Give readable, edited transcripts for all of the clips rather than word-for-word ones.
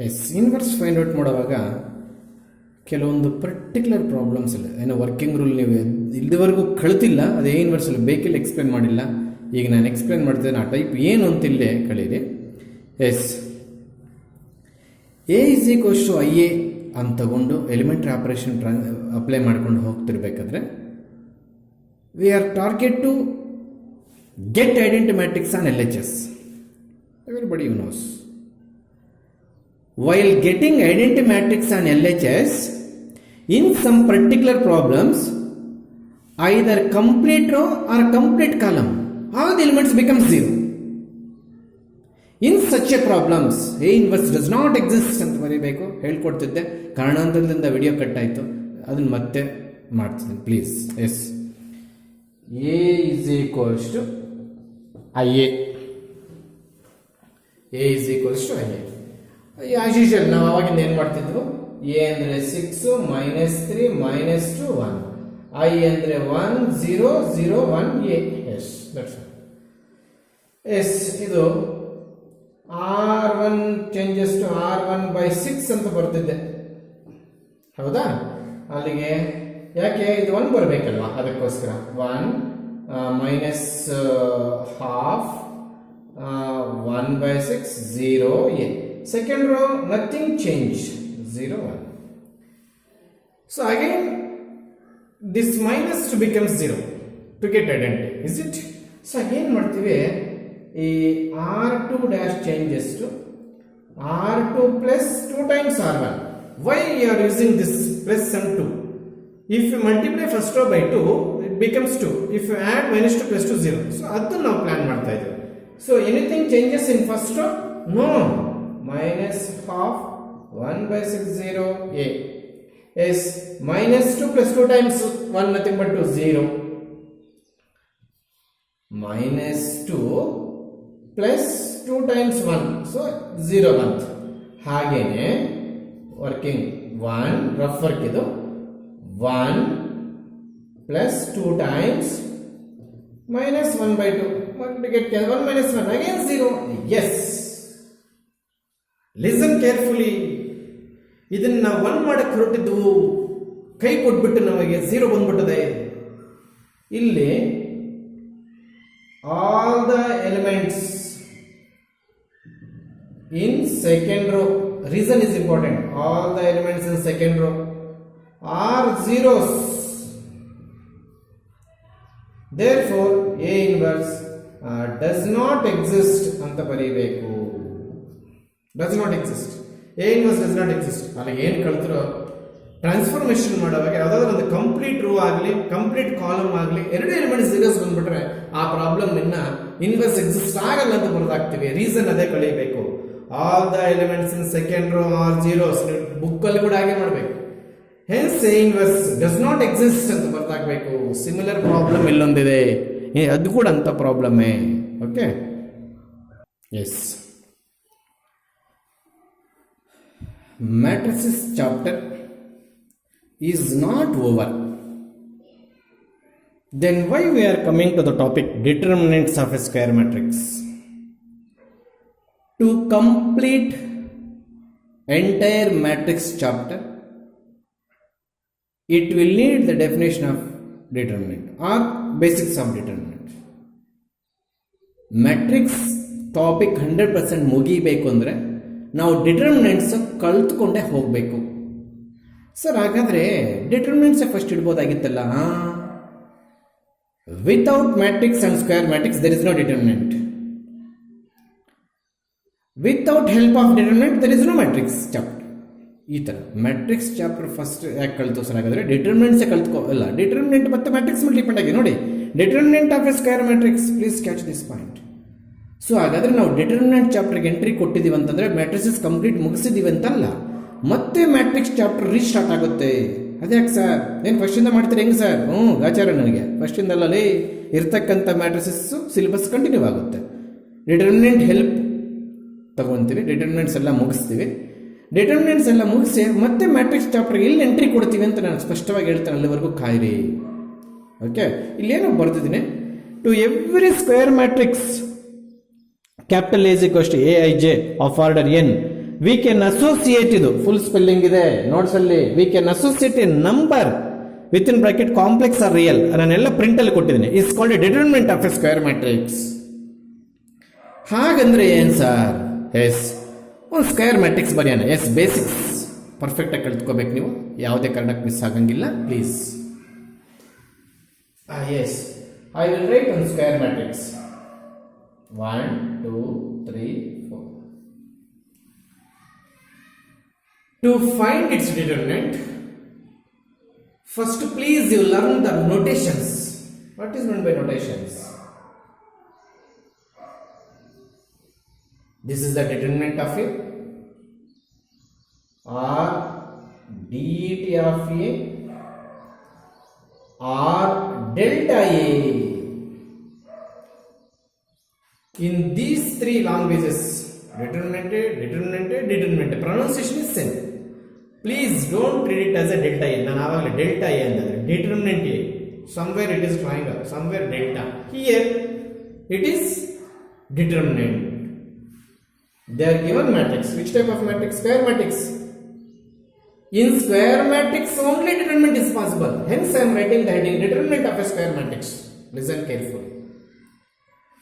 S inverse find out ಮಾಡುವಾಗ ಕೆಲವೊಂದು particular problems ಇಲ್ಲ, ಏನೋ ವರ್ಕಿಂಗ್ ರೂಲ್ ನೀವು ಇಲ್ಲಿವರೆಗೂ ಕಳ್ತಿಲ್ಲ, ಅದೇ ಇನ್ವರ್ಸಲ್ಲಿ ಬೇಕಿಲ್ಲ ಎಕ್ಸ್ಪ್ಲೇನ್ ಮಾಡಿಲ್ಲ. ಈಗ ನಾನು ಎಕ್ಸ್ಪ್ಲೇನ್ ಮಾಡ್ತಿದ್ದೇನೆ, ಆ ಟೈಪ್ ಏನು ಅಂತಿಲ್ಲೇ ಕಳೀರಿ. As A is equals to I A ಅಂತ ತಗೊಂಡು ಎಲಿಮೆಂಟ್ರಿ ಆಪರೇಷನ್ ಅಪ್ಲೈ ಮಾಡ್ಕೊಂಡು ಹೋಗ್ತಿರ್ಬೇಕಾದ್ರೆ we are target to get identity matrix on LHS. Everybody you knows. While getting identity matrix on LHS, in some particular problems, either complete row or complete column, all the elements become 0. In such a problems, A inverse does not exist ಅಂತ ಬರೀಬೇಕು. ಹೇಳ್ಕೊಡ್ತಿದ್ದೆ, ಕಾರಣಾಂತರದಿಂದ video cut ಆಯಿತು, ಅದನ್ನು ಮತ್ತೆ ಮಾಡ್ತಿದ್ದೀನಿ please. Yes A is equals to IA. A is equals to IA. As usual ನಾವು ಅವಾಗಿಂದ ಏನು ಮಾಡ್ತಿದ್ವು, A ಅಂದರೆ 6 -3 -2 1, ಐ ಅಂದರೆ 1 0 0 1 ಎ. Yes that's S. ಇದು R1 ಚೇಂಜಸ್ ಟು R1/6 ಅಂತ ಬರ್ತಿದ್ದೆ, ಹೌದಾ? ಅಲ್ಲಿಗೆ ಯಾಕೆ ಇದು 1 ಬರಬೇಕಲ್ವಾ, ಅದಕ್ಕೋಸ್ಕರ 1 -half 1/6 0 a. Second row nothing changed, 0 1. So again this minus to becomes 0 to get identity, is it? So again ಮಾಡ್ತೀವಿ, ಈ R2 dash changes to R2 plus 2 times R1. Why you are using this plus and 2? If you multiply first row by 2 it becomes 2. If you add minus 2 plus 2 0. So ಅದು ನಾವು plan ಮಾಡ್ತಾ ಇದ್ದೀವಿ. So anything changes in first row? No. Minus half 1/6 0 a is minus 2 plus 2 times 1 nothing but 2 0. Minus 2 plus 2 times 1 so 0 1. ಹಾಗೇನೆ working 1 rough work ಇದು 1 plus 2 times minus 1/2 1 to get 1 minus 1 again 0. Yes, listen carefully. ಇದನ್ನ 1 ಮಾಡಕ್ಕೆ ಹೊರಟಿದ್ವು, ಕೈ ಕೊಟ್ಬಿಟ್ಟು ನಮಗೆ 0 ಬಂದ್ಬಿಟ್ಟದೆ. ಇಲ್ಲಿ all the elements in second row, reason is important, all the elements in second row are zeros. Therefore A inverse does not exist ಅಂತ ಬರೀಬೇಕು. Does not exist. A inverse does not exist. ಅಲ್ಲಿ ಏನು ಕಲ್ತಿರೋ transformation ಮಾಡುವಾಗ ಯಾವುದಾದ್ರೂ ಒಂದು complete row ಆಗಲಿ complete column ಆಗಲಿ 2 ಎಲಿಮೆಂಟ್ ಝೀರೋಸ್ ಬಂದ್ಬಿಟ್ರೆ ಆ ಪ್ರಾಬ್ಲಮ್ ಇನ್ನ ಇನ್ವರ್ಸ್ ಎಕ್ಸಿಸ್ಟ್ ಆಗಲ್ಲ ಅಂತ ಬರೆದಾಗ್ತೀವಿ. ರೀಸನ್ ಅದೇ ಕಳಿಬೇಕು. All the elements in second row are zeros. Book ಅಲ್ಲಿ ಕೂಡ ಹಾಗೆ ಮಾಡಬೇಕು. Hence A inverse does not exist ಅಂತ ಬರೆದಾಗಬೇಕು. ಸಿಮಿಲರ್ ಪ್ರಾಬ್ಲಮ್ ಇಲ್ಲೊಂದಿದೆ, ಅದು ಕೂಡ ಅಂತ ಪ್ರಾಬ್ಲಮ್ಮೇ. Okay, yes. Matrices chapter is not over. Then why we are coming to the topic determinants of a square matrix? To complete entire matrix chapter, it will need the definition of determinant or basics of determinant. Matrix topic 100% ಮುಗಿಬೇಕು ಅಂದರೆ ನಾವು determinants ಕಲ್ತ್ಕೊಂಡೇ ಹೋಗಬೇಕು. Sir ಹಾಗಾದರೆ determinants first ಇಡ್ಬೋದಾಗಿತ್ತಲ್ಲ. Without matrix and square matrix there is no determinant. Without help of determinant there is no matrix chapter. ಈ ಥರ matrix chapter first ಯಾಕೆ ಕಲ್ತು ಸರ್ ಹಾಗಾದರೆ ಡಿಟರ್ಮಿನೆಂಟ್ಸೇ ಕಲ್ತ್ಕೋಲ್ಲ. ಡಿಟರ್ಮಿನೆಂಟ್ ಮತ್ತು ಮ್ಯಾಟ್ರಿಕ್ಸ್ ಮೇಲೆ ಡಿಪೆಂಡ್ ಆಗಿ ನೋಡಿ. Determinant of a square matrix, please catch this point. So ಹಾಗಾದರೆ ನಾವು ಡಿಟರ್ಮಿನೆಂಟ್ ಚಾಪ್ಟರ್ಗೆ ಎಂಟ್ರಿ ಕೊಟ್ಟಿದ್ದೀವಿ ಅಂತಂದರೆ ಮ್ಯಾಟ್ರಿಸಸ್ ಕಂಪ್ಲೀಟ್ ಮುಗಿಸಿದ್ದೀವಿ ಅಂತಲ್ಲ, ಮತ್ತೆ ಮ್ಯಾಟ್ರಿಕ್ಸ್ ಚಾಪ್ಟರ್ ರೀಸ್ಟಾರ್ಟ್ ಆಗುತ್ತೆ. ಅದ್ಯಾಕೆ ಸರ್, ಏನು ಫಸ್ಟಿಂದ ಮಾಡ್ತೀರಿ ಹೆಂಗೆ ಸರ್? ಗಾಚಾರ ನನಗೆ ಫಸ್ಟಿಂದಲ್ಲೇ ಇರ್ತಕ್ಕಂಥ ಮ್ಯಾಟ್ರಿಸಸ್ಸು ಸಿಲೆಬಸ್ ಕಂಟಿನ್ಯೂ ಆಗುತ್ತೆ. ಡಿಟರ್ಮಿನೆಂಟ್ ಹೆಲ್ಪ್ ತಗೊತೀವಿ, ಡಿಟರ್ಮಿನೆಂಟ್ಸ್ ಎಲ್ಲ ಮುಗಿಸ್ತೀವಿ. ಡಿಟರ್ಮಿನೆಂಟ್ಸ್ ಎಲ್ಲ ಮುಗಿಸಿ ಮತ್ತೆ ಮ್ಯಾಟ್ರಿಕ್ಸ್ ಚಾಪ್ಟರ್ಗೆ ಎಲ್ಲಿ ಎಂಟ್ರಿ ಕೊಡ್ತೀವಿ ಅಂತ ನಾನು ಸ್ಪಷ್ಟವಾಗಿ ಹೇಳ್ತೇನೆ. ಅಲ್ಲಿವರೆಗೂ ಕಾಯಿರಿ. ಓಕೆ, ಇಲ್ಲೇನೋ ಬರ್ತಿದ್ದೀನಿ. To every square matrix capital A is equals to Aij of order n, we can associate, ಇದು ಫುಲ್ ಸ್ಪೆಲ್ಲಿಂಗ್ ಇದೆ ನೋಟ್ಸ್ ಅಲ್ಲಿ. We can associate a number with in bracket complex or real, ನಾನೆಲ್ಲ print ಅಲ್ಲಿ ಕೊಟ್ಟಿದ್ದೀನಿ. Is called a determinant of a square matrix. ಹಾಗಂದ್ರೆ ಏನ್ sir? Yes, ಒಂದು square matrix ಬರೆಯೋಣ. ಎಸ್, ಬೇಸಿಕ್ಸ್ ಪರ್ಫೆಕ್ಟ್ ಆಗಿ ಕಲ್ತ್ಕೋಬೇಕು ನೀವು, ಯಾವುದೇ ಕಾರಣಕ್ಕೆ ಮಿಸ್ ಆಗಂಗಿಲ್ಲ please. S, I will write ಒಂದು square matrix 1 2 3 4. To find its determinant, first please you learn the notations. What is meant by notations? This is the determinant of A, or det of A, or delta A. In these three languages, determinant, pronunciation is same. Please don't treat it as a delta A. ನಾನು ಆವಾಗಲೇ delta A ಅಂದರೆ determinant A. Somewhere it is triangle, somewhere delta. Here it is determinant. They are given matrix. Which type of matrix? Square matrix. In square matrix only determinant is possible. Hence I am writing the heading determinant of a square matrix. Listen carefully.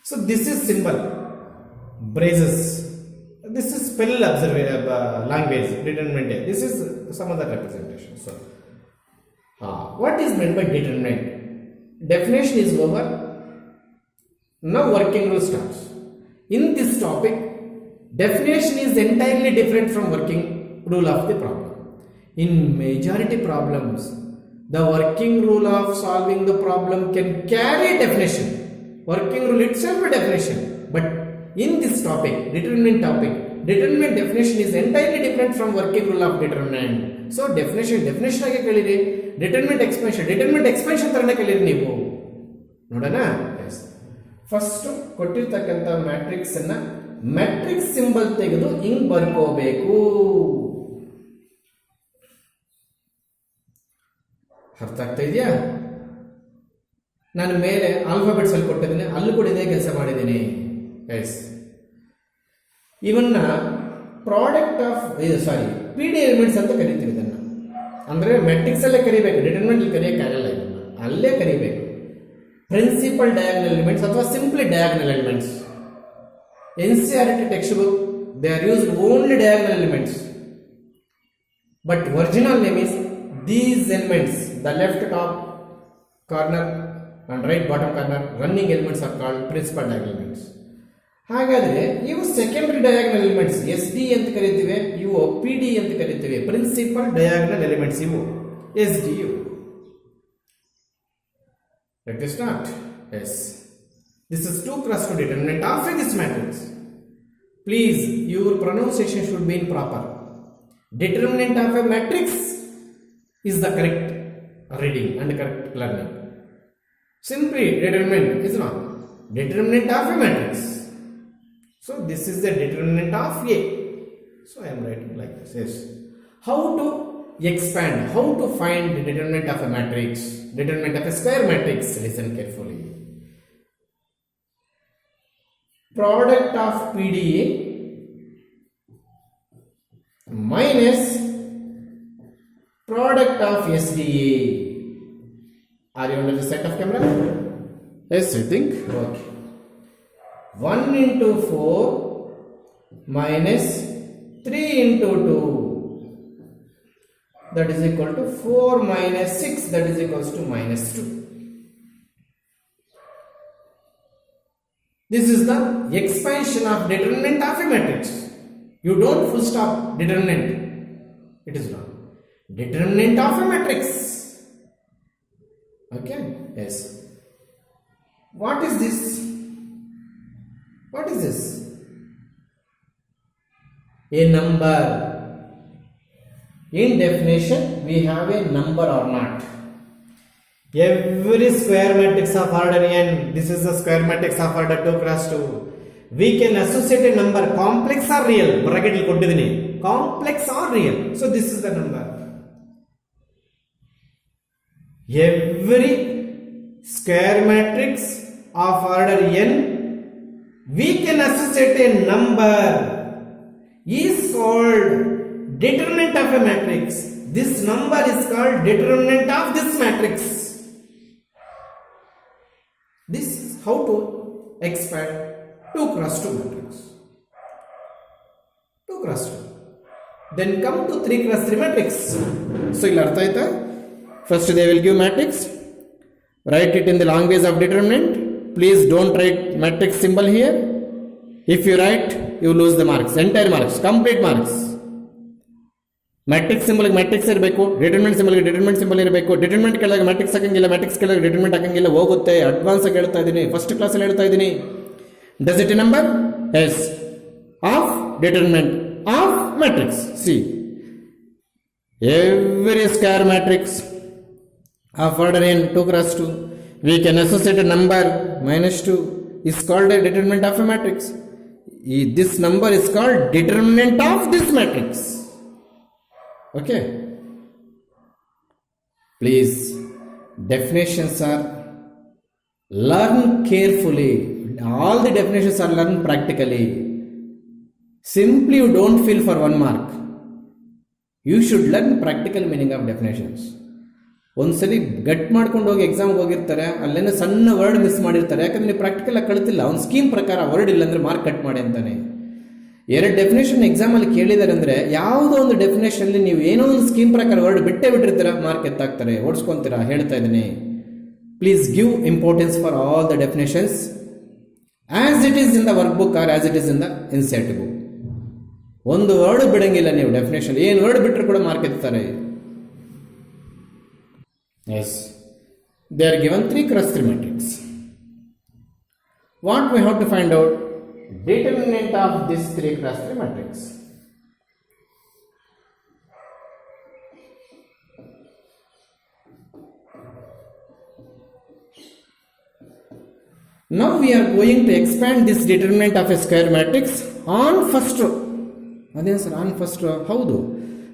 So this is symbol, braces. This is spell language, determinant. This is some other representation. So, what is meant by determinant? Definition is over. Now working rule starts. In this topic, definition is entirely different from working rule of the problem. In majority problems, the working rule of solving the problem can carry definition. Working rule itself a definition. But in this topic, determinant definition is entirely different from working rule of determinant. So definition ಆಗಿ ಕೇಳಿರಿ, determinant expansion ತರನೇ ಕೇಳಿರಿ ನೀವು. ನೋಡೋಣ. First ಕೊಟ್ಟಿರ್ತಕ್ಕಂಥ matrix ಅನ್ನ matrix symbol ತೆಗೆದು ಹಿಂಗ್ ಬರ್ಕೋಬೇಕು. ಅರ್ಥ ಆಗ್ತಾ ಇದೆಯಾ? ನಾನು ಮೇಲೆ ಆಲ್ಫಾಬೆಟ್ಸ್ ಅಲ್ಲಿ ಕೊಟ್ಟಿದ್ದೀನಿ, ಅಲ್ಲೂ ಕೂಡ ಇದೇ ಕೆಲಸ ಮಾಡಿದ್ದೀನಿ. ಎಸ್, ಇವನ್ನ product of P D elements ಅಂತ ಕರಿತೀವಿ. ಇದನ್ನ ಅಂದ್ರೆ ಮ್ಯಾಟ್ರಿಕ್ಸ್ ಅಲ್ಲೇ ಕರಿಬೇಕು, ಡಿಟರ್ಮಿನೆಂಟ್ ಕರಿಯಕ್ಕಾಗಲ್ಲ. ಇದನ್ನ ಅಲ್ಲೇ ಕರಿಬೇಕು. ಪ್ರಿನ್ಸಿಪಲ್ ಡಯಾಗನಲ್ ಎಲಿಮೆಂಟ್ಸ್ ಅಥವಾ simply diagonal elements. NCERT textbook, they are used only diagonal elements, but original name is these elements, the left top corner and right bottom corner running elements are called principal diagonal elements. ಹಾಗಾದ್ರೆ ಇವು secondary diagonal elements, SD ಅಂತ ಕರೀತೀವಿ, ಇವು PD ಅಂತ ಕರೀತೀವಿ. Principal diagonal elements ಇವು SDU. Let us start. Yes, this is 2x2 determinant of this matrix. Please, your pronunciation should be proper. Determinant of a matrix is the correct reading and correct learning. Simply determinant is not. Determinant of a matrix. So this is the determinant of A. So I am writing like this. Yes. How to expand? How to find the determinant of a matrix? Determinant of a square matrix. Listen carefully. Product of PDA minus product of SDA. Are you under the set of camera? Yes, I think. Okay. 1 into 4 minus 3 into 2. That is equal to 4 minus 6. That is equals to minus 2. This is the expansion of determinant of a matrix. You don't full stop determinant. It is not. Determinant of a matrix. Okay? Yes. What is this? What is this? A number. In definition, we have a number or not. Every square matrix of order n, this is the square matrix of order 2 cross 2. We can associate a number, complex or real. Bracket il kottidini. Complex or real. So this is the number. Every square matrix of order n, we can associate a number. is called determinant of a matrix. This number is called determinant of this matrix. This is how to expand 2 cross 2 matrix. 2 cross 2. Then come to 3 cross 3 matrix. So ಇಲ್ಲಿ ಅರ್ಥ ಆಯ್ತಾ? First they will give matrix. Write it in the language of determinant. Please don't write matrix symbol here. If you write, you lose the marks. Entire marks. Complete marks. Matrix ಸಿಂಬಲ್ಗೆ matrix ಇರಬೇಕು, determinant ಸಿಂಬಲ್ಗೆ determinant symbol ಇರಬೇಕು. Determinant ಕೆಳಗೆ matrix ಹಾಕಂಗಿಲ್ಲ, matrix ಕೆಳಗೆ determinant ಹಾಕಂಗಿಲ್ಲ. ಹೋಗುತ್ತೆ. Advance ಆಗಿ ಹೇಳ್ತಾ ಇದ್ದೀನಿ, ಫಸ್ಟ್ ಕ್ಲಾಸಲ್ಲಿ ಹೇಳ್ತಾ ಇದ್ದೀನಿ. Does it number as of determinant of matrix. See every square matrix of order n 2 cross 2 we can associate a number -2 is called a determinant of a matrix. This number is called determinant of this matrix. Okay, please, definitions are learn carefully. All the definitions are learned practically. Simply you don't fill for 1 mark. You should learn practical meaning of definitions. ಒಂದ್ಸಲಿ ಗಟ್ ಮಾಡ್ಕೊಂಡು ಹೋಗಿ ಎಕ್ಸಾಮ್ಗೆ ಹೋಗಿರ್ತಾರೆ, ಅಲ್ಲೇನೋ ಸಣ್ಣ word miss ಮಾಡಿರ್ತಾರೆ. ಯಾಕಂದ್ರೆ ನೀವು ಪ್ರಾಕ್ಟಿಕಲ್ ಆಗಿ ಕಳಿತಿಲ್ಲ. ಅವ್ನು ಸ್ಕೀಮ್ ಪ್ರಕಾರ ವರ್ಡ್ ಇಲ್ಲ ಅಂದ್ರೆ ಮಾರ್ಕ್ ಕಟ್ ಮಾಡಿ ಅಂತಾನೆ. 2 ಡೆಫಿನೇಷನ್ ಎಕ್ಸಾಮಲ್ಲಿ ಕೇಳಿದ್ದಾರೆ ಅಂದರೆ ಯಾವುದೋ ಒಂದು ಡೆಫಿನೇಷನಲ್ಲಿ ನೀವು ಏನೋ ಒಂದು ಸ್ಕೀಮ್ ಪ್ರಕಾರ ವರ್ಡ್ ಬಿಟ್ಟೇ ಬಿಟ್ಟಿರ್ತೀರ, ಮಾರ್ಕ್ ಎತ್ತಾಕ್ತಾರೆ, ಓಡಿಸ್ಕೊಂತೀರಾ. ಹೇಳ್ತಾ ಇದ್ದೀನಿ, please give importance for all the definitions as it is in the work book or as it is in the inset book. ಒಂದು ವರ್ಡ್ ಬಿಡಂಗಿಲ್ಲ ನೀವು ಡೆಫಿನೇಷನ್. ಏನು ವರ್ಡ್ ಬಿಟ್ಟರು ಕೂಡ ಮಾರ್ಕ್ ಎತ್ತಾರೆ. Yes, they are given 3 cross 3 matrix. What we have to find out? Determinant of this 3 cross 3 matrix. Now we are going to expand this determinant of a square matrix on first row. ಅದೇ sir, on first row. ಹೌದು,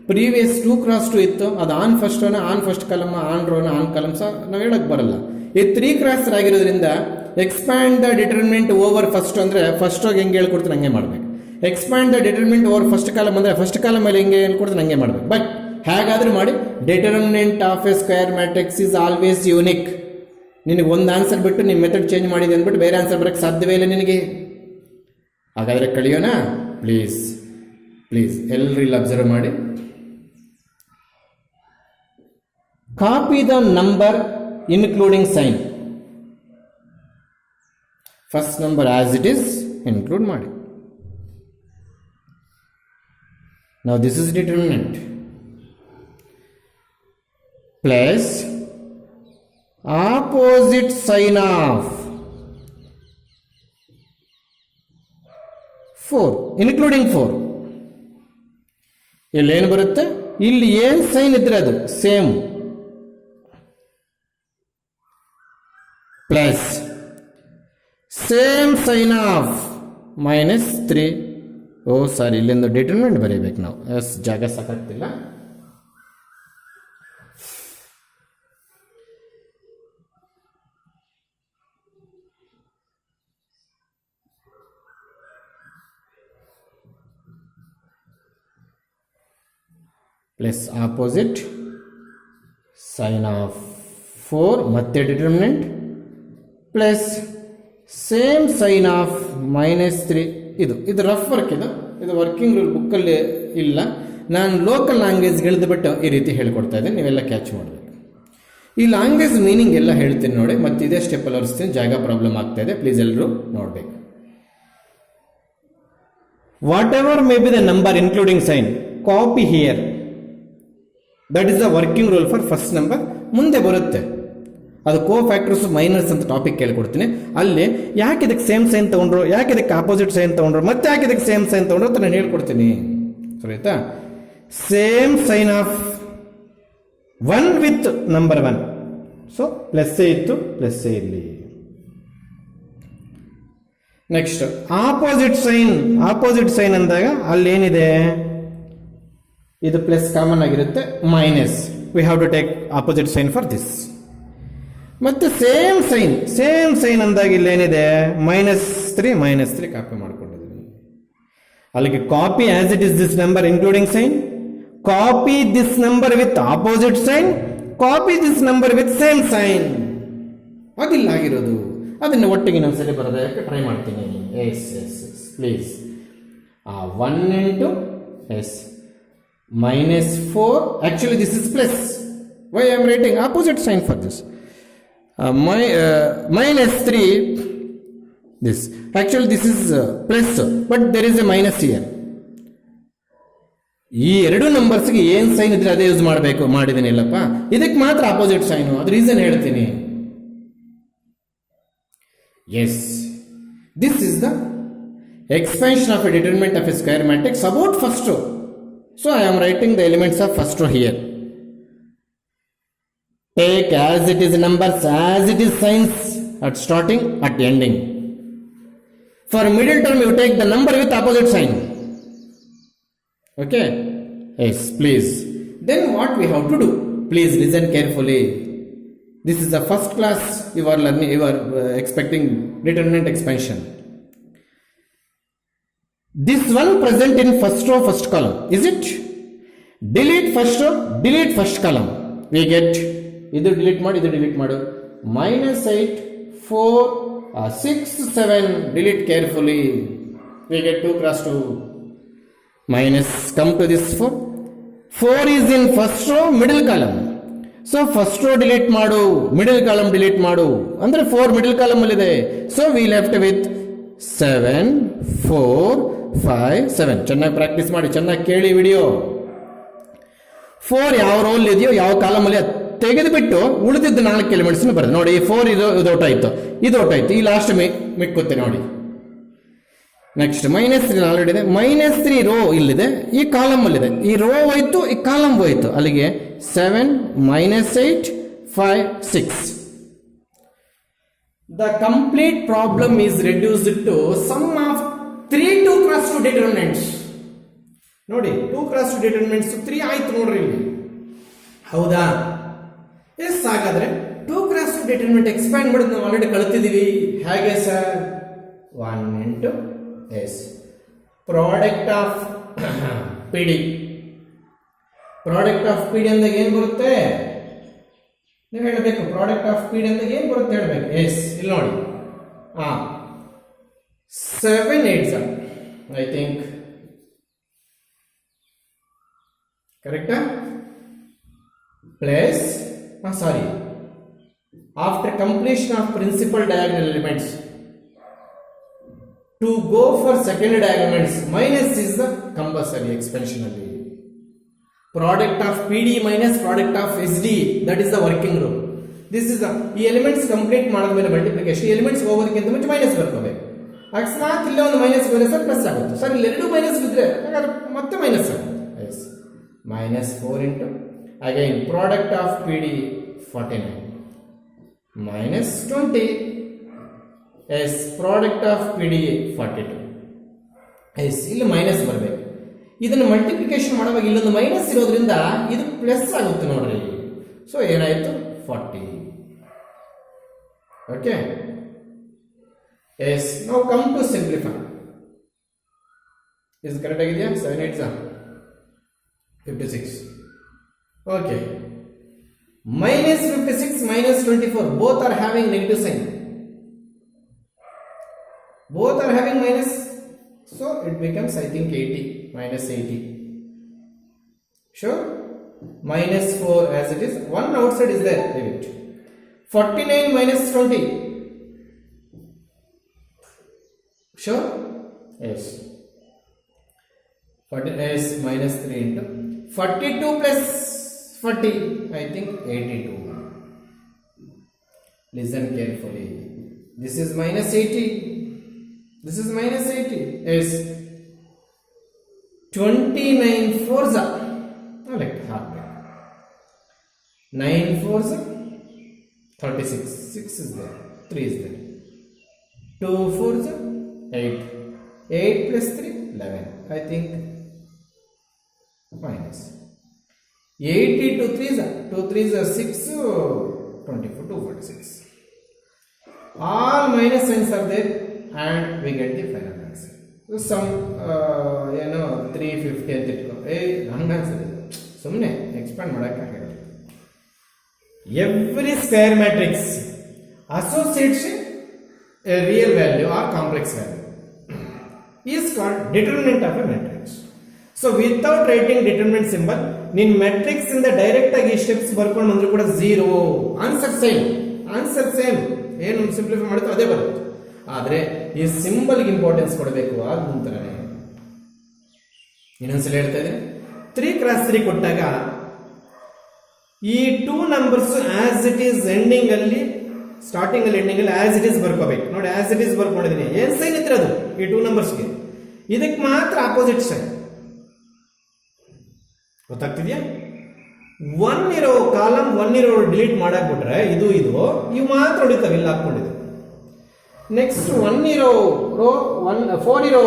previous 2 cross 2 ಇತ್ತು, ಅದು on first ರೋನ, on first column, on ರೋನ, on column ಸಹ ನಾವು ಹೇಳಕ್ ಬರಲ್ಲ. ಈ 3 cross ಆಗಿರೋದ್ರಿಂದ expand the determinant over first ಅಂದರೆ ಫಸ್ಟ್ ರೋಗೆ ಹೆಂಗೆ ಹೇಳ್ಕೊಡ್ತೀನಿ ಹಂಗೆ ಮಾಡಬೇಕು. Expand the determinant over first column ಅಂದರೆ ಫಸ್ಟ್ ಕಾಲಮ್ ಮೇಲೆ ಹೆಂಗೆ ಹೇಳ್ಕೊಡ್ತೀನಿ ಹಂಗೆ ಮಾಡಬೇಕು. ಬಟ್ ಹೇಗಾದರೂ ಮಾಡಿ determinant of a square matrix is always unique. ನಿನಗೆ ಒಂದು ಆನ್ಸರ್ ಬಿಟ್ಟು ನಿಮ್ಮ ಮೆಥಡ್ ಚೇಂಜ್ ಮಾಡಿದೆ ಅಂದ್ಬಿಟ್ಟು ಬೇರೆ ಆನ್ಸರ್ ಬರೋಕ್ಕೆ ಸಾಧ್ಯವೇ ಇಲ್ಲ ನಿನಗೆ. ಹಾಗಾದರೆ ಕಳಿಯೋಣ. ಪ್ಲೀಸ್ ಎಲ್ಲರೂ ಇಲ್ಲಿ ಅಬ್ಸರ್ವ್ ಮಾಡಿ. Copy the number including sign. First number as it is include ಮಾಡಿ. ನಾವು this is determinant plus opposite sign of 4 including 4. ಇಲ್ಲಿ ಏನು ಬರುತ್ತೆ? ಇಲ್ಲಿ ಏನು ಸೈನ್ ಇದ್ರೆ ಅದು same plus same sign of -3. Oh sorry, ಇಲ್ಲಿಂದ ಡಿಟರ್ಮಿನೆಂಟ್ ಬರೀಬೇಕು ನಾವು. ಎಸ್, ಜಾಗ ಸಾಕಾಗ್ತಿಲ್ಲ. ಪ್ಲಸ್ ಆಪೋಸಿಟ್ ಸೈನ್ ಆಫ್ 4 ಮತ್ತೆ determinant plus same sign of -3. ಇದು ರಫ್ ವರ್ಕ್. ಇದು ವರ್ಕಿಂಗ್ ರೂಲ್ ಬುಕ್ಕಲ್ಲಿ ಇಲ್ಲ. ನಾನು ಲೋಕಲ್ ಲ್ಯಾಂಗ್ವೇಜ್ ಹೇಳಿದ್ಬಿಟ್ಟು ಈ ರೀತಿ ಹೇಳ್ಕೊಡ್ತಾ ಇದ್ದೀನಿ, ನೀವೆಲ್ಲ ಕ್ಯಾಚ್ ಮಾಡಬೇಕು. ಈ ಲ್ಯಾಂಗ್ವೇಜ್ ಮೀನಿಂಗ್ ಎಲ್ಲ ಹೇಳ್ತೀನಿ ನೋಡಿ, ಮತ್ತೆ ಇದೇ ಸ್ಟೆಪ್ಪಲ್ಲಿ ಅರಿಸ್ತೀನಿ. ಜಾಗ ಪ್ರಾಬ್ಲಮ್ ಆಗ್ತಾ ಇದೆ, ಪ್ಲೀಸ್ ಎಲ್ಲರೂ ನೋಡಬೇಕು. Whatever may be the number including sign, copy here. That is the working rule for first number. ಮುಂದೆ ಬರುತ್ತೆ ಅದು ಕೋ ಫ್ಯಾಕ್ಟರ್ಸ್ ಮೈನರ್ಸ್ ಅಂತ ಟಾಪಿಕ್ ಕೇಳ್ಕೊಡ್ತೀನಿ. ಅಲ್ಲಿ ಯಾಕೆ ಇದಕ್ಕೆ ಸೇಮ್ ಸೈನ್ ತೊಗೊಂಡ್ರು, ಯಾಕೆ ಇದಕ್ಕೆ ಆಪೋಸಿಟ್ ಸೈನ್ ತೊಗೊಂಡ್ರು, ಮತ್ತೆ ಯಾಕೆ ಇದಕ್ಕೆ ಸೇಮ್ ಸೈನ್ ತೊಗೊಂಡ್ರು ಅಂತ ನಾನು ಹೇಳ್ಕೊಡ್ತೀನಿ. ಸರಿ ಆಯ್ತಾ? Same sign of 1 with number 1. So plus a ಇತ್ತು, ಪ್ಲಸ್ ಎ ಇಲ್ಲಿ. ನೆಕ್ಸ್ಟ್ ಆಪೋಸಿಟ್ ಸೈನ್ ಅಂದಾಗ ಅಲ್ಲಿ ಏನಿದೆ, ಇದು ಪ್ಲಸ್ ಕಾಮನ್ ಆಗಿರುತ್ತೆ, minus. We have to take opposite sign for this. ಮತ್ತೆ ಸೇಮ್ ಸೈನ್ ಅಂದಾಗ ಇಲ್ಲಿ ಏನಿದೆ, -3 ಕಾಪಿ ಮಾಡ್ಕೊಂಡಿದ್ದೀನಿ. ಅಲ್ಲಿಗೆ copy as it is this number including sign, copy this number with opposite sign, copy this number with same sign. ಅದಿಲ್ಲ ಆಗಿರೋದು. ಅದನ್ನು ಒಟ್ಟಿಗೆ ನಾವು ಸರಿ ಬರೋದಕ್ಕೆ ಟ್ರೈ ಮಾಡ್ತೀನಿ. Yes yes yes please. 1 into yes -4, actually this is plus. Why I am writing opposite sign for this? -3, this. Actually this is plus, but there is a minus here. ಈ ಎರಡು ನಂಬರ್ಸ್ಗೆ ಏನು ಸೈನ್ ಇದ್ರೆ ಅದೇ use ಮಾಡಬೇಕು ಮಾಡಿದ್ದೀನಿ ಇಲ್ಲಪ್ಪ. ಇದಕ್ಕೆ ಮಾತ್ರ ಆಪೋಸಿಟ್ ಸೈನು, ಅದು ರೀಸನ್ ಹೇಳ್ತೀನಿ. Yes, this is the expansion of a determinant of a square matrix about first row. So I am writing the elements of first row here. Take as it is numbers, as it is signs at starting, at ending. For middle term you take the number with opposite sign. Okay? Yes, please. Then what we have to do? Please listen carefully. This is the first class you are learning, you are expecting determinant expansion. This one present in first row, first column. Is it? Delete first row, delete first column. We get, idu delete madu. -8, 4, 6, 7. Delete carefully. We get 2 cross 2. Minus, come to this 4. 4 is in first row, middle column. So first row delete madu, middle column delete madu. Andre 4 middle column allide. So we left with 7, 4, 5, 7. ಚೆನ್ನಾಗಿ practice ಮಾಡಿ, ಚೆನ್ನಾಗಿ ಕೇಳಿ video. 4 ಯಾವ roll ಇದೆಯೋ, ಯಾವ ಕಾಲಮಲ್ಲಿ ತೆಗೆದುಬಿಟ್ಟು ಉಳಿದಿದ್ದು 4 ಎಲಿಮೆಂಟ್ಸ್ನ ಬರ್ತದೆ ನೋಡಿ. 4 ಇದು ಹೊಟ್ಟಾಯ್ತು, ಇದು ಹೊಟ್ಟಾಯ್ತು, ಈ ಲಾಸ್ಟ್ ಮಿಕ್ಕುತ್ತೆ ನೋಡಿ. ನೆಕ್ಸ್ಟ್ -3 ಆಲ್ರೆಡಿ ಇದೆ. -3 ರೋ ಇಲ್ಲಿದೆ, ಈ ಕಾಲಮಲ್ಲಿದೆ. ಈ ರೋ ಹೋಯ್ತು, ಈ ಕಾಲಮ್ ಹೋಯ್ತು. ಅಲ್ಲಿಗೆ 7, -8, 5, 6. The complete problem is reduced to sum of 3 2 cross 2 determinants. ನೋಡಿ, 2 cross 2 determinants 3 ಆಯ್ತು ನೋಡ್ರಿ ಇಲ್ಲಿ. ಹೌದಾ? ಎಸ್. ಹಾಗಾದ್ರೆ 2 cross 2 determinant ಎಕ್ಸ್ಪ್ಯಾಂಡ್ ಮಾಡೋದು ನಾವು ಆಲ್ರೆಡಿ ಕಲಿತಿದ್ದೀವಿ. ಹೇಗೆ sir? 1 into yes product of PD. Product of PD ಅಂದಾಗ ಏನು ಬರುತ್ತೆ ನೀವು ಹೇಳಬೇಕು. ಪ್ರಾಡಕ್ಟ್ ಆಫ್ PD ಅಂದಾಗ ಏನು ಬರುತ್ತೆ ಹೇಳಬೇಕು. ಎಸ್, ಇಲ್ಲಿ ನೋಡಿ. 7 8s I think. Correcta? Plus, sorry. After completion of principal diagonal elements, to go for secondary diagonals, minus is the compulsory expansion. Product of PD minus product of SD, that is the working rule. This is the elements complete ಮಾಡಿದ್ಮೇಲೆ multiplication elements ಹೋಗೋದಕ್ಕಿಂತ ಮುಂಚೆ minus ಬರ್ಕೋಬೇಕು. ಅಕಸ್ಮಾತ್ ಇಲ್ಲ ಒಂದು minus ಬಂದರೆ sir plus ಆಗುತ್ತೆ. Sir ಇಲ್ಲಿ 2 minus ಬಿದ್ದರೆ ಹಾಗಾದ್ರೆ ಮತ್ತೆ ಮೈನಸ್ ಆಗುತ್ತೆ. Yes, -4 into again product of PD 49 -20 yes product of PD 42 yes. ಇಲ್ಲಿ ಮೈನಸ್ ಬರಬೇಕು. ಇದನ್ನು ಮಲ್ಟಿಪ್ಲಿಕೇಶನ್ ಮಾಡುವಾಗ ಇಲ್ಲೊಂದು ಮೈನಸ್ ಇರೋದ್ರಿಂದ ಇದು ಪ್ಲಸ್ ಆಗುತ್ತೆ ನೋಡ್ರಿ. ಸೊ ಏನಾಯಿತು? 40. ಓಕೆ. ಎಸ್, ನಾವು ಕಮ್ ಟು ಸಿಂಪ್ಲಿಫೈ. ಇದು ಕರೆಕ್ಟ್ ಆಗಿದೆಯಾ? 7 8s 56. Okay. -56 -24 both are having negative sign. Both are having minus, so it becomes I think 80 -80. Sure? -4 as it is. 1 outside is there. Leave it. 49 -20. Sure? Yes. 40 is -3 into 42 plus 40. I think 82. Listen carefully. This is -80. This is -80. Yes. 29 4s. Like half. 9 4s 36. 6 is there. 3 is there. 2 4s 8. 8 plus 3 11. I think minus 80 to 3s. 2 3s are 6. 24 246. All minus signs are there and we get the final answer. Sum ಏನು 350 ಅಂತ ಇಟ್ಕೊ. ಹಂಗೆ ಅನ್ಸುತ್ತೆ, ಸುಮ್ಮನೆ expand ಮಾಡೋಕ್ಕಾಗಲ್ಲ. Every square matrix associates a real value or complex value is called determinant of a matrix. So without writing determinant symbol, ನಿನ್ matrix ಇಂದ direct ಆಗಿ ಈ ಸ್ಟೆಪ್ಸ್ ಬರ್ಕೊಂಡು ಬಂದ್ರು ಕೂಡ ಝೀರೋ. ಆನ್ಸರ್ ಸೇಮ್ ಏನು ಸಿಂಪ್ಲಿಫೈ ಮಾಡುತ್ತೋ ಅದೇ ಬರುತ್ತೆ. ಆದರೆ ಈ ಸಿಂಬಲ್ಗೆ ಇಂಪಾರ್ಟೆನ್ಸ್ ಕೊಡಬೇಕು. ಆದ ನಂತರನೇ ಇನ್ನೊಂದ್ಸಲ ಹೇಳ್ತಾ ಇದ್ದೀನಿ, 3x3 ಕೊಟ್ಟಾಗ ಈ 2 numbers as it is ending ಅಲ್ಲಿ, ಸ್ಟಾರ್ಟಿಂಗ್ ಅಲ್ಲಿ ಎಂಡಿಂಗ್ ಅಲ್ಲಿ ಆಸ್ ಇಟ್ ಈಸ್ ಬರ್ಕೋಬೇಕು. ನೋಡಿ, ಆಸ್ ಇಟ್ ಈಸ್ ಬರ್ಕೊಂಡಿದ್ದೀನಿ. ಏನ್ ಸೈನ್ ಇದ್ರೆ ಅದು ಈ 2 ನಂಬರ್ಸ್ಗೆ, ಇದಕ್ಕೆ ಮಾತ್ರ ಆಪೋಸಿಟ್ ಸೈನ್. ಗೊತ್ತಾಗ್ತಿದ್ಯಾ? 1 ಇರೋ ಕಾಲಮ್ 1 ಇರೋ ಡಿಲೀಟ್ ಮಾಡಾಕ್ಬಿಟ್ರೆ ಇದು ಇವು ಮಾತ್ರ ಹೊಡಿತಾವೆ, ಇಲ್ಲ ಹಾಕೊಂಡಿದೆ. ನೆಕ್ಸ್ಟ್ 1 ಇರೋ ರೋ 4 ಇರೋ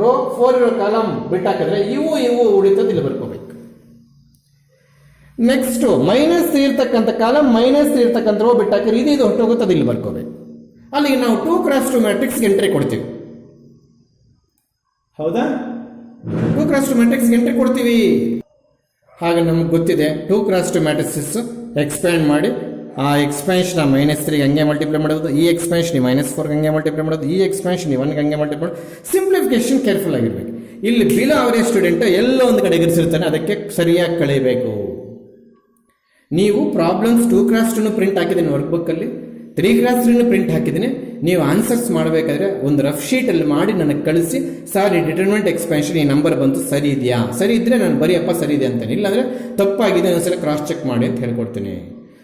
ರೋ 4 ಇರೋ ಕಾಲಮ್ ಬಿಟ್ಟಾಕಿದ್ರೆ ಇವು ಉಳಿತದ ಇಲ್ಲಿ ಬರ್ಕೋಬೇಕು. ನೆಕ್ಸ್ಟ್ -3 ಇರ್ತಕ್ಕಂಥ ಕಾಲಮ್ -3 ಇರ್ತಕ್ಕಂಥ ರೋ ಬಿಟ್ಟಾಕಿದ್ರೆ ಇದು ಹೊಟ್ಟೋಗುತ್ತದೆ, ಇಲ್ಲಿ ಬರ್ಕೋಬೇಕು. ಅಲ್ಲಿಗೆ ನಾವು 2x2 ಮ್ಯಾಟ್ರಿಕ್ಸ್ಗೆ ಎಂಟ್ರಿ ಕೊಡ್ತೀವಿ. ಹೌದಾ? 2x2 ಮ್ಯಾಟ್ರಿಕ್ಸ್ಗೆ ಎಂಟ್ರಿ ಕೊಡ್ತೀವಿ. ಹಾಗೆ ನಮ್ಗೆ ಗೊತ್ತಿದೆ 2x2 ಮ್ಯಾಟ್ರಿಕ್ಸ್ ಎಕ್ಸ್ಪ್ಯಾಂಡ್ ಮಾಡಿ ಆ ಎಕ್ಸ್ಪ್ಯಾನ್ಷನ್ -3 ಹಂಗೆ ಮಲ್ಟಿಪ್ಲೈ ಮಾಡೋದು, ಈ ಎಕ್ಸ್ಪ್ಯಾನ್ಷನ್ -4 ಹಂಗೆ ಮಲ್ಟಿಪ್ಲೈ ಮಾಡೋದು, ಈ ಎಕ್ಸ್ಪ್ಯಾನ್ಷನ್ 1 ಹಂಗೆ ಮಲ್ಟಿಪ್ಲೈ ಮಾಡೋದು. ಸಿಂಪ್ಲಿಫಿಕೇಶನ್ ಕೇರ್ಫುಲ್ ಆಗಿರ್ಬೇಕು. ಇಲ್ಲಿ ಬಿಲೋ ಅವರೇಜ್ ಸ್ಟೂಡೆಂಟ್ ಎಲ್ಲೋ ಒಂದು ಕಡೆ ಎಗರಿಸಿರ್ತಾನೆ, ಅದಕ್ಕೆ ಸರಿಯಾಗಿ ಕಳೀಬೇಕು. ನೀವು ಪ್ರಾಬ್ಲಮ್ಸ್ 2x2 ಪ್ರಿಂಟ್ ಹಾಕಿದ್ದೀನಿ ವರ್ಕ್ಬುಕ್ಕಲ್ಲಿ, 3x3 ಪ್ರಿಂಟ್ ಹಾಕಿದ್ದೀನಿ. ನೀವು ಆನ್ಸರ್ಸ್ ಮಾಡಬೇಕಾದ್ರೆ ಒಂದು ರಫ್ ಶೀಟಲ್ಲಿ ಮಾಡಿ ನನಗೆ ಕಳಿಸಿ, ಸರ್ ಈ ಡಿಟರ್ಮಿನೆಂಟ್ ಎಕ್ಸ್ಪ್ಯಾನ್ಷನ್ ಈ ನಂಬರ್ ಬಂತು ಸರಿ ಇದೆಯಾ, ಸರಿ ಇದ್ದರೆ ನಾನು ಬರೀಯಪ್ಪ ಸರಿ ಇದೆ ಅಂತಾನೆ, ಇಲ್ಲಾಂದರೆ ತಪ್ಪಾಗಿದೆ ಒಂದ್ಸಲ ಕ್ರಾಸ್ ಚೆಕ್ ಮಾಡಿ ಅಂತ ಹೇಳ್ಕೊಡ್ತೀನಿ.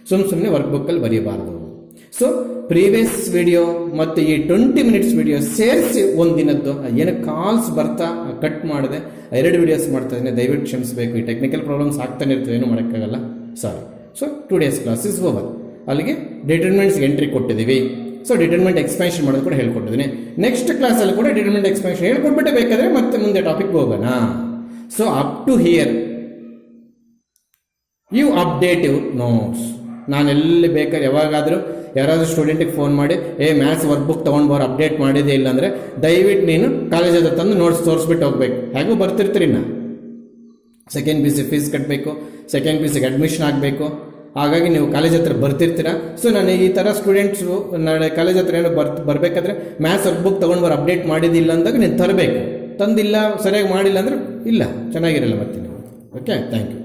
ಸುಮ್ಮನೆ ವರ್ಕ್ಬುಕ್ಕಲ್ಲಿ ಬರೀಬಾರ್ದು. ಸೊ ಪ್ರೀವಿಯಸ್ ವಿಡಿಯೋ ಮತ್ತು ಈ 20 ಮಿನಿಟ್ಸ್ ವಿಡಿಯೋ ಸೇರಿಸಿ ಒಂದಿನದ್ದು ಏನು ಕಾಲ್ಸ್ ಬರ್ತಾ ಕಟ್ ಮಾಡಿದೆ 2 ವಿಡಿಯೋಸ್ ಮಾಡ್ತಾ ಇದ್ದೀನಿ. ದಯವಿಟ್ಟು ಕ್ಷಮಿಸಬೇಕು. ಈ ಟೆಕ್ನಿಕಲ್ ಪ್ರಾಬ್ಲಮ್ಸ್ ಆಗ್ತಾನೆ ಇರ್ತವೆ, ಏನು ಮಾಡೋಕ್ಕಾಗಲ್ಲ, sorry. So 2 days class is over. ಅಲ್ಲಿಗೆ ಡಿಟರ್ಮಿನೆಂಟ್ಸ್ಗೆ ಎಂಟ್ರಿ ಕೊಟ್ಟಿದ್ದೀವಿ. ಸೊ ಡಿಟರ್ಮಿನೆಂಟ್ ಎಕ್ಸ್ಪ್ಯಾನ್ಷನ್ ಮಾಡೋದು ಕೂಡ ಹೇಳ್ಕೊಟ್ಟಿದ್ದೀನಿ. ನೆಕ್ಸ್ಟ್ ಕ್ಲಾಸಲ್ಲಿ ಕೂಡ ಡಿಟರ್ಮಿನೆಂಟ್ ಎಕ್ಸ್ಪ್ಯಾನ್ಷನ್ ಹೇಳ್ಕೊಟ್ಬಿಟ್ಟು ಬೇಕಾದರೆ ಮತ್ತೆ ಮುಂದೆ ಟಾಪಿಕ್ ಹೋಗೋಣ. So up to here you update your notes. ನಾನು ಎಲ್ಲಿ ಬೇಕಾದ್ರೆ ಯಾವಾಗಾದರೂ ಯಾರಾದರೂ ಸ್ಟೂಡೆಂಟಿಗೆ ಫೋನ್ ಮಾಡಿ ಮ್ಯಾಥ್ಸ್ ವರ್ಕ್ಬುಕ್ ತೊಗೊಂಡು ಬರೋ ಅಪ್ಡೇಟ್ ಮಾಡಿದೆ ಇಲ್ಲ ಅಂದರೆ ದಯವಿಟ್ಟು ನೀನು ಕಾಲೇಜ್ ಹತ್ರ ತಂದು ನೋಟ್ಸ್ ತೋರಿಸ್ಬಿಟ್ಟು ಹೋಗ್ಬೇಕು. ಹೇಗೂ ಬರ್ತಿರ್ತೀರಿ, ನಾ ಸೆಕೆಂಡ್ ಪಿ ಸಿ ಫೀಸ್ ಕಟ್ಟಬೇಕು, ಸೆಕೆಂಡ್ ಪಿ ಸಿಗೆ ಅಡ್ಮಿಷನ್ ಆಗಬೇಕು. ಹಾಗಾಗಿ ನೀವು ಕಾಲೇಜ್ ಹತ್ರ ಬರ್ತಿರ್ತೀರ. ಸೊ ನಾನು ಈ ಥರ ಸ್ಟೂಡೆಂಟ್ಸು ನಾಳೆ ಕಾಲೇಜ್ ಹತ್ರ ಏನೋ ಬರಬೇಕಾದ್ರೆ ಮ್ಯಾಥ್ಸ್ ವರ್ಕ್ಬುಕ್ ತೊಗೊಂಡು ಬರೋ ಅಪ್ಡೇಟ್ ಮಾಡಿದ್ದಿಲ್ಲ ಅಂದಾಗ ನೀನು ತರಬೇಕು. ತಂದಿಲ್ಲ, ಸರಿಯಾಗಿ ಮಾಡಿಲ್ಲ ಅಂದರೆ ಇಲ್ಲ, ಚೆನ್ನಾಗಿರಲ್ಲ ಬರ್ತೀನಿ. Okay, thank you.